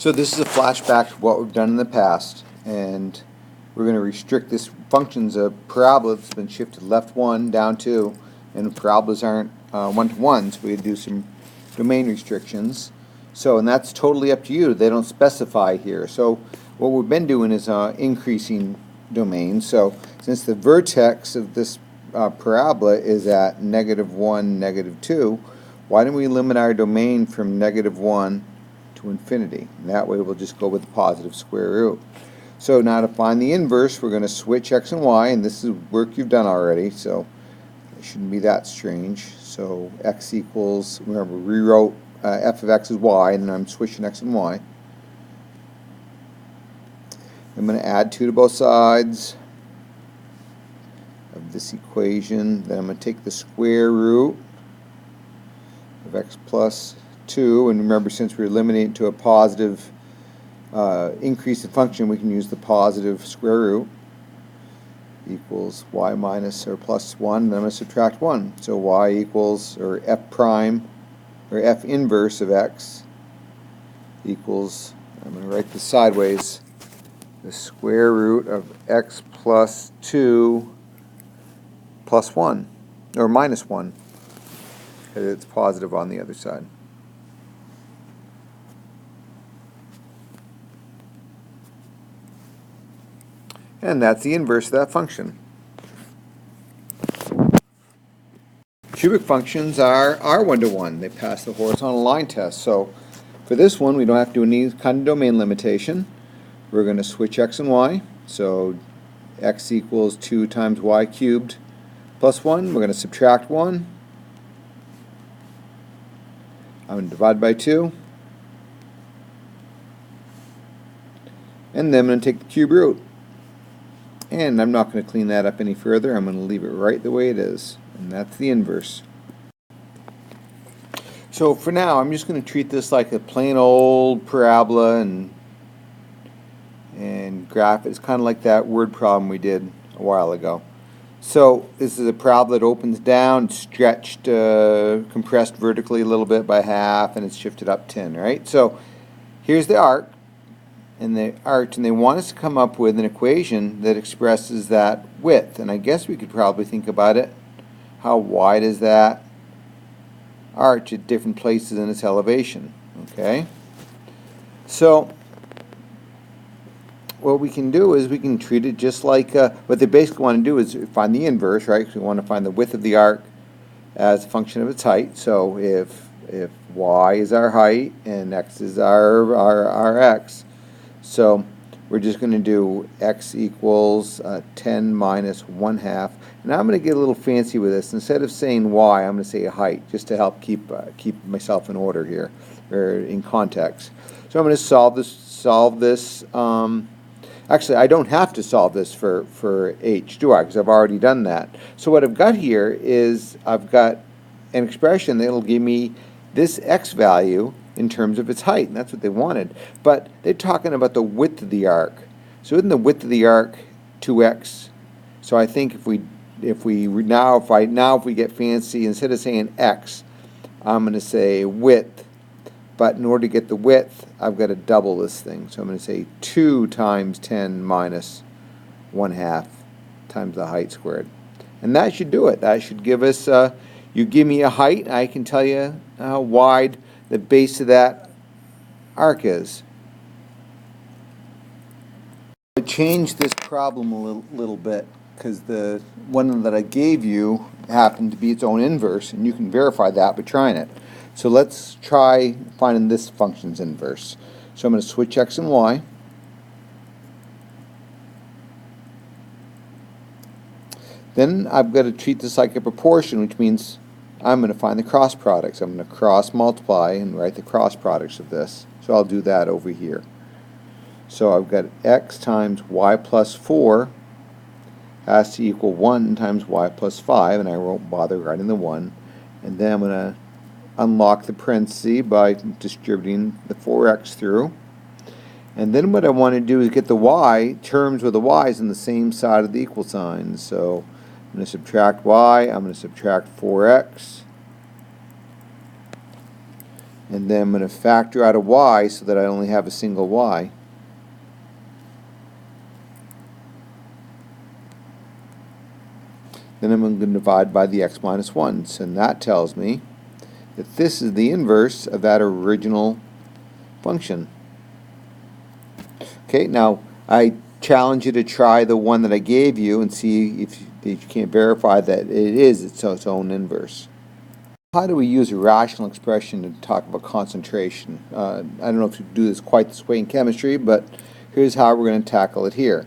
So this is a flashback to what we've done in the past, and we're going to restrict this function's a parabola that's been shifted left 1, down 2, and parabolas aren't one-to-ones. We do some domain restrictions. So, and that's totally up to you. They don't specify here. So what we've been doing is increasing domain. So since the vertex of this parabola is at -1, -2, why don't we limit our domain from -1 to infinity? And that way we'll just go with the positive square root. So now to find the inverse, we're going to switch x and y, and this is work you've done already, so it shouldn't be that strange. So x equals, remember, we rewrote f of x is y, and then I'm switching x and y. I'm going to add 2 to both sides of this equation. Then I'm going to take the square root of x plus 2, and remember, since we're limiting it to a positive increase in function, we can use the positive square root, equals y minus or plus 1, and then I'm going to subtract 1. So y equals, or f prime, or f inverse of x equals, I'm going to write this sideways, the square root of x plus 2 plus 1, or minus 1, because it's positive on the other side. And that's the inverse of that function. Cubic functions are one-to-one. They pass the horizontal line test. So for this one, we don't have to do any kind of domain limitation. We're going to switch x and y. So x equals 2 times y cubed plus 1. We're going to subtract 1. I'm going to divide by 2. And then I'm going to take the cube root. And I'm not going to clean that up any further. I'm going to leave it right the way it is. And that's the inverse. So for now, I'm just going to treat this like a plain old parabola and graph it. It's kind of like that word problem we did a while ago. So this is a parabola that opens down, stretched, compressed vertically a little bit by half, and it's shifted up 10, right? So here's the arc. And the arch, and they want us to come up with an equation that expresses that width. And I guess we could probably think about it. How wide is that arch at different places in its elevation? Okay. So what we can do is we can treat it just like what they basically want to do is find the inverse, right? Because we want to find the width of the arc as a function of its height. So if y is our height and x is our x, so we're just going to do x equals 10 minus 1/2. And I'm going to get a little fancy with this. Instead of saying y, I'm going to say a height, just to help keep myself in order here, or in context. So I'm going to solve this. Actually, I don't have to solve this for h, do I? Because I've already done that. So what I've got here is I've got an expression that will give me this x value in terms of its height, and that's what they wanted. But they're talking about the width of the arc. So isn't the width of the arc 2x? So I think if we get fancy, instead of saying x, I'm going to say width. But in order to get the width, I've got to double this thing. So I'm going to say 2 times 10 minus 1/2 times the height squared. And that should do it. That should give us, you give me a height, I can tell you how wide the base of that arc is. I changed this problem a little bit because the one that I gave you happened to be its own inverse, and you can verify that by trying it. So let's try finding this function's inverse. So I'm going to switch x and y. Then I've got to treat this like a proportion, which means I'm going to find the cross products. I'm going to cross multiply and write the cross products of this. So I'll do that over here. So I've got x times y plus 4 has to equal 1 times y plus 5, and I won't bother writing the 1. And then I'm going to unlock the parenthesis by distributing the 4x through. And then what I want to do is get the y terms with the y's on the same side of the equal sign. So I'm going to subtract y, I'm going to subtract 4x. And then I'm going to factor out a y so that I only have a single y. Then I'm going to divide by the x minus 1s, and that tells me that this is the inverse of that original function. Okay, now I challenge you to try the one that I gave you and see if you can't verify that it is its own inverse. How do we use a rational expression to talk about concentration? I don't know if you do this quite this way in chemistry, but here's how we're going to tackle it here.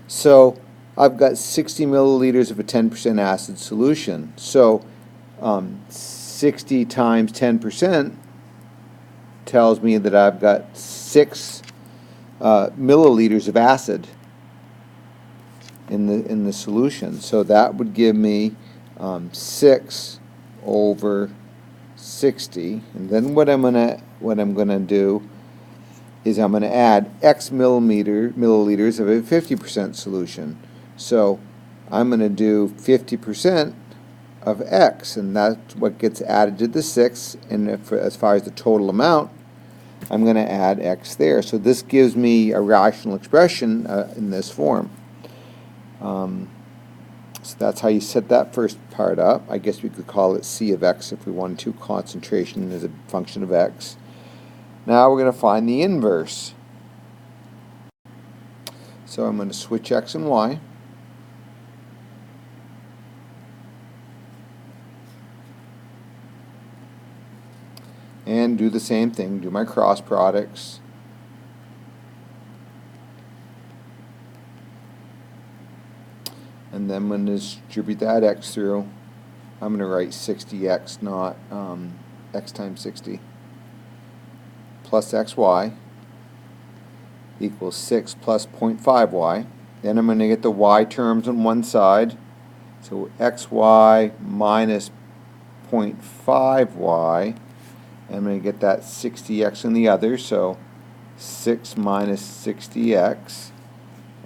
So I've got 60 milliliters of a 10% acid solution. So 60 times 10% tells me that I've got 6 milliliters of acid in the solution. So that would give me 6 over 60, and then what I'm gonna do is I'm gonna add x milliliters of a 50% solution. So I'm gonna do 50% of x, and that's what gets added to the 6. And as far as the total amount, I'm going to add x there. So this gives me a rational expression in this form. So that's how you set that first part up. I guess we could call it c of x if we wanted to. Concentration is a function of x. Now we're going to find the inverse. So I'm going to switch x and y. And do the same thing, do my cross products. And then I'm going to distribute that x through. I'm going to write 60x, not x times 60, plus xy equals 6 plus 0.5y. Then I'm going to get the y terms on one side. So xy minus 0.5y. I'm going to get that 60x in the other, so 6 minus 60x.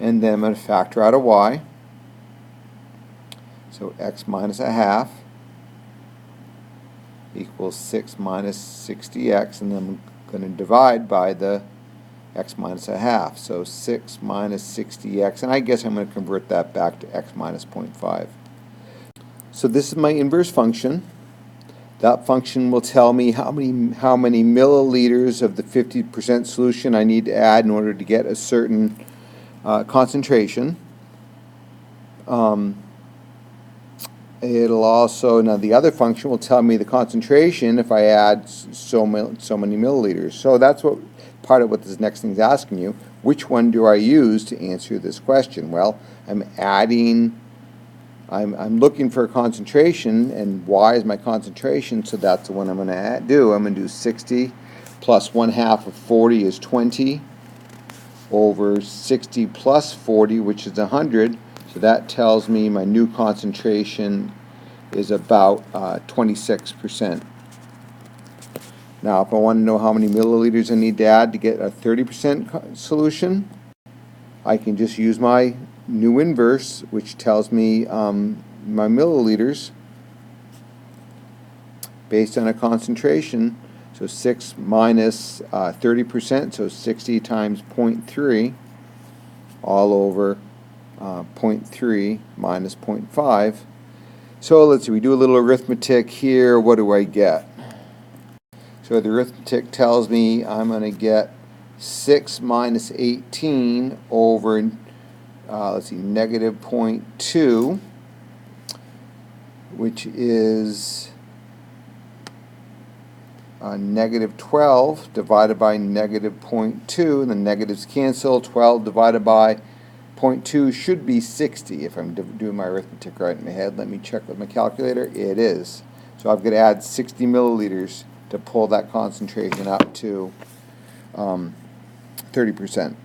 And then I'm going to factor out a y. So x minus a half equals 6 minus 60x, and then I'm going to divide by the x minus a half. So 6 minus 60x, and I guess I'm going to convert that back to x minus 0.5. So this is my inverse function. That function will tell me how many milliliters of the 50% solution I need to add in order to get a certain concentration. It'll also, now the other function will tell me the concentration if I add so many milliliters. So that's what part of what this next thing is asking you. Which one do I use to answer this question? Well, I'm looking for a concentration, and y is my concentration, so that's the one I'm going to do. I'm going to do 60 plus 1/2 of 40 is 20 over 60 plus 40, which is 100. So that tells me my new concentration is about 26%. Now, if I want to know how many milliliters I need to add to get a 30% solution, I can just use my new inverse, which tells me my milliliters based on a concentration. So 6 minus 30%, so 60 times 0.3 all over 0.3 minus 0.5. So let's see, we do a little arithmetic here. What do I get? So the arithmetic tells me I'm going to get 6 minus 18 over, let's see, negative 0.2, which is negative 12 divided by negative 0.2, and the negatives cancel. 12 divided by 0.2 should be 60 if I'm doing my arithmetic right in my head. Let me check with my calculator. It is. So I've got to add 60 milliliters to pull that concentration up to 30%.